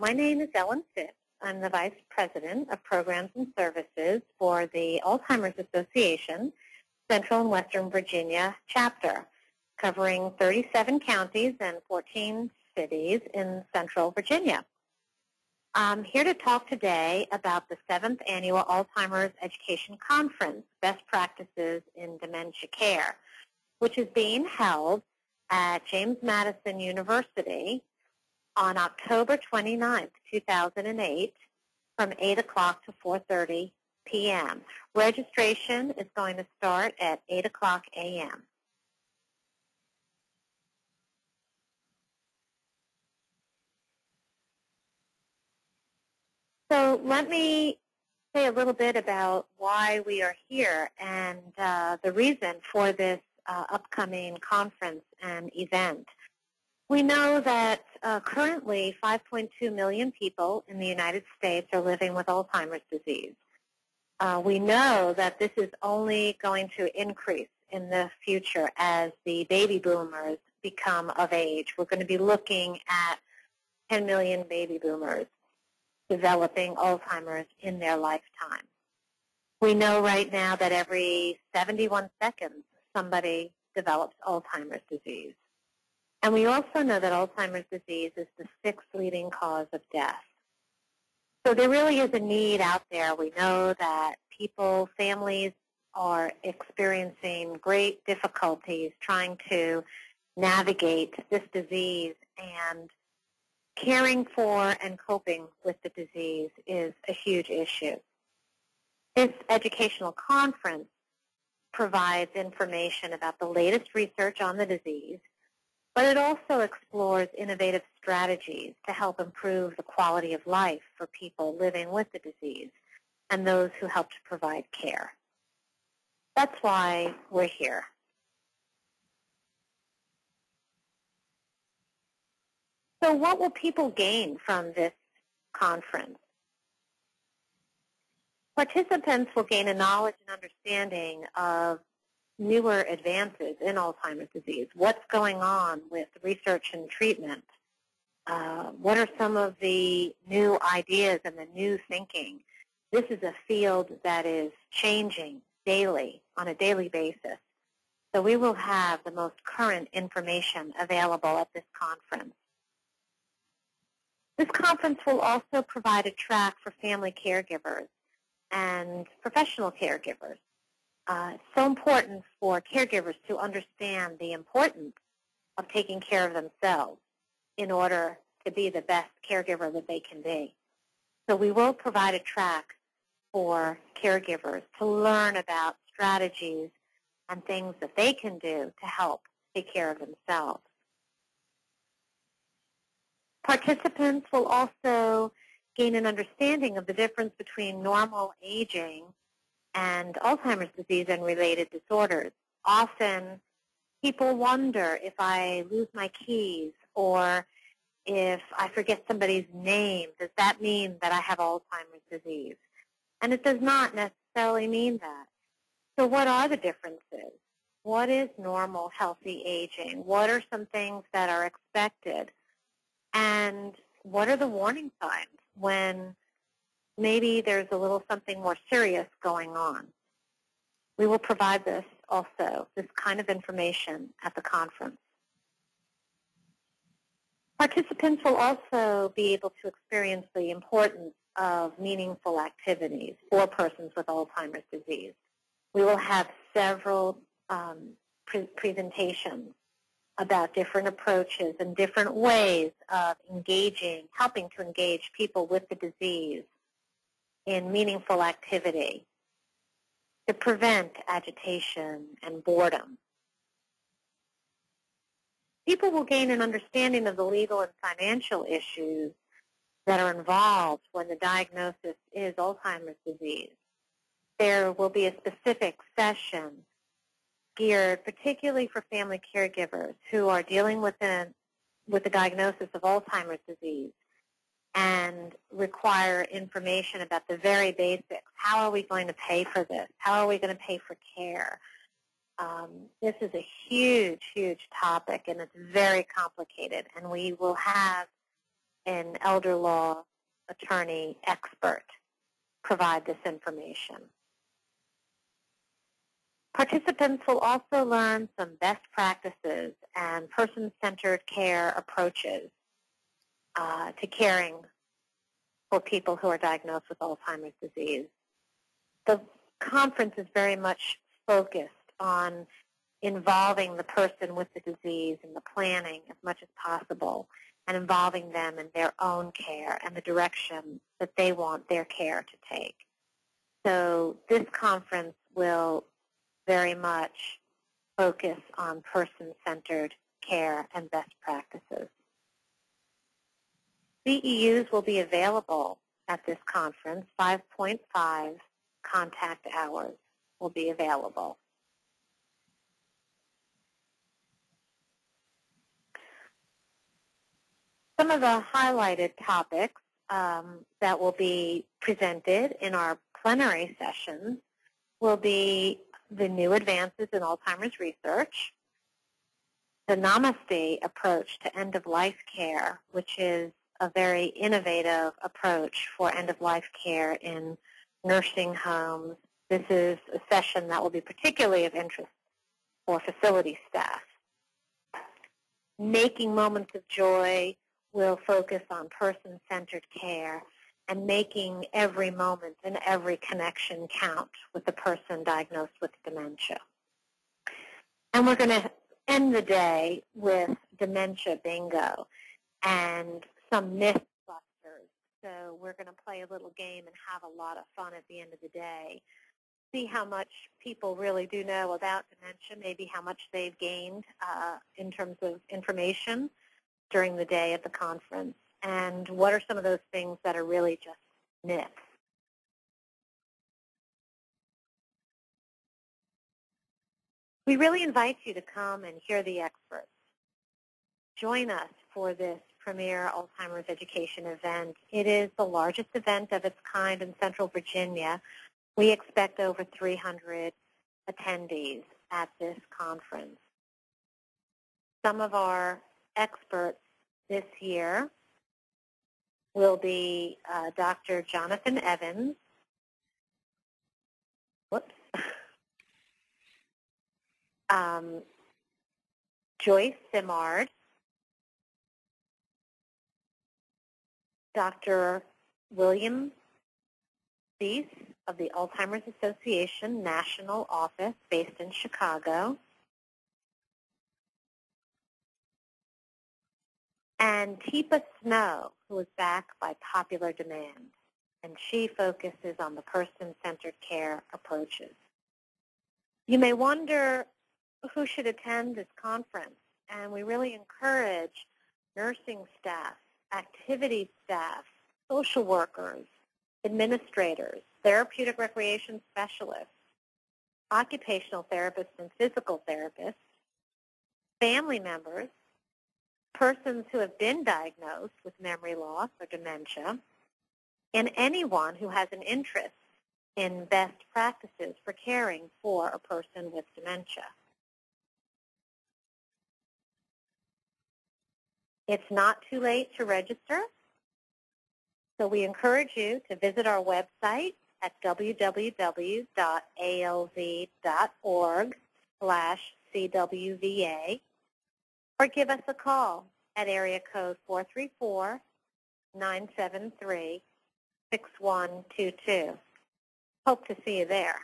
My name is Ellen Fitz. I'm the Vice President of Programs and Services for the Alzheimer's Association, Central and Western Virginia chapter, covering 37 counties and 14 cities in Central Virginia. I'm here to talk today about the 7th Annual Alzheimer's Education Conference, Best Practices in Dementia Care, which is being held at James Madison University on October 29th, 2008, from 8 o'clock to 4:30 p.m. Registration is going to start at 8 o'clock a.m. So let me say a little bit about why we are here and the reason for this upcoming conference and event. We know that currently 5.2 million people in the United States are living with Alzheimer's disease. We know that this is only going to increase in the future as the baby boomers become of age. We're going to be looking at 10 million baby boomers developing Alzheimer's in their lifetime. We know right now that every 71 seconds somebody develops Alzheimer's disease. And we also know that Alzheimer's disease is the 6th leading cause of death. So there really is a need out there. We know that families are experiencing great difficulties trying to navigate this disease, and caring for and coping with the disease is a huge issue. This educational conference provides information about the latest research on the disease, but it also explores innovative strategies to help improve the quality of life for people living with the disease and those who help to provide care. That's why we're here. So what will people gain from this conference? Participants will gain a knowledge and understanding of newer advances in Alzheimer's disease. What's going on with research and treatment? What are some of the new ideas and the new thinking? This is a field that is changing daily, on a daily basis. So we will have the most current information available at this conference. This conference will also provide a track for family caregivers and professional caregivers. It's so important for caregivers to understand the importance of taking care of themselves in order to be the best caregiver that they can be. So we will provide a track for caregivers to learn about strategies and things that they can do to help take care of themselves. Participants will also gain an understanding of the difference between normal aging and Alzheimer's disease and related disorders. Often people wonder, if I lose my keys or if I forget somebody's name, does that mean that I have Alzheimer's disease? And it does not necessarily mean that. So what are the differences? What is normal, healthy aging? What are some things that are expected? And what are the warning signs when maybe there's a little something more serious going on? We will provide this kind of information at the conference. Participants will also be able to experience the importance of meaningful activities for persons with Alzheimer's disease. We will have several presentations about different approaches and different ways of helping to engage people with the disease in meaningful activity to prevent agitation and boredom. People will gain an understanding of the legal and financial issues that are involved when the diagnosis is Alzheimer's disease. There will be a specific session geared particularly for family caregivers who are dealing with the diagnosis of Alzheimer's disease and require information about the very basics. How are we going to pay for this? How are we going to pay for care? This is a huge, huge topic, and it's very complicated, and we will have an elder law attorney expert provide this information. Participants will also learn some best practices and person-centered care approaches to caring for people who are diagnosed with Alzheimer's disease. The conference is very much focused on involving the person with the disease in the planning as much as possible and involving them in their own care and the direction that they want their care to take. So this conference will very much focus on person-centered care and best practices. CEUs will be available at this conference. 5.5 contact hours will be available. Some of the highlighted topics that will be presented in our plenary sessions will be the new advances in Alzheimer's research, the Namaste approach to end-of-life care, which is a very innovative approach for end-of-life care in nursing homes. This is a session that will be particularly of interest for facility staff. Making Moments of Joy will focus on person-centered care and making every moment and every connection count with the person diagnosed with dementia. And we're going to end the day with dementia bingo and some myth busters. So we're going to play a little game and have a lot of fun at the end of the day. See how much people really do know about dementia, maybe how much they've gained in terms of information during the day at the conference, and what are some of those things that are really just myths. We really invite you to come and hear the experts. Join us for this premier Alzheimer's education event. It is the largest event of its kind in Central Virginia. We expect over 300 attendees at this conference. Some of our experts this year will be Dr. Jonathan Evans, Joyce Simard, Dr. William Cease of the Alzheimer's Association National Office based in Chicago, and Teepa Snow, who is back by popular demand, and she focuses on the person-centered care approaches. You may wonder who should attend this conference, and we really encourage nursing staff, activity staff, social workers, administrators, therapeutic recreation specialists, occupational therapists and physical therapists, family members, persons who have been diagnosed with memory loss or dementia, and anyone who has an interest in best practices for caring for a person with dementia. It's not too late to register, so we encourage you to visit our website at www.alz.org/CWVA or give us a call at area code 434-973-6122. Hope to see you there.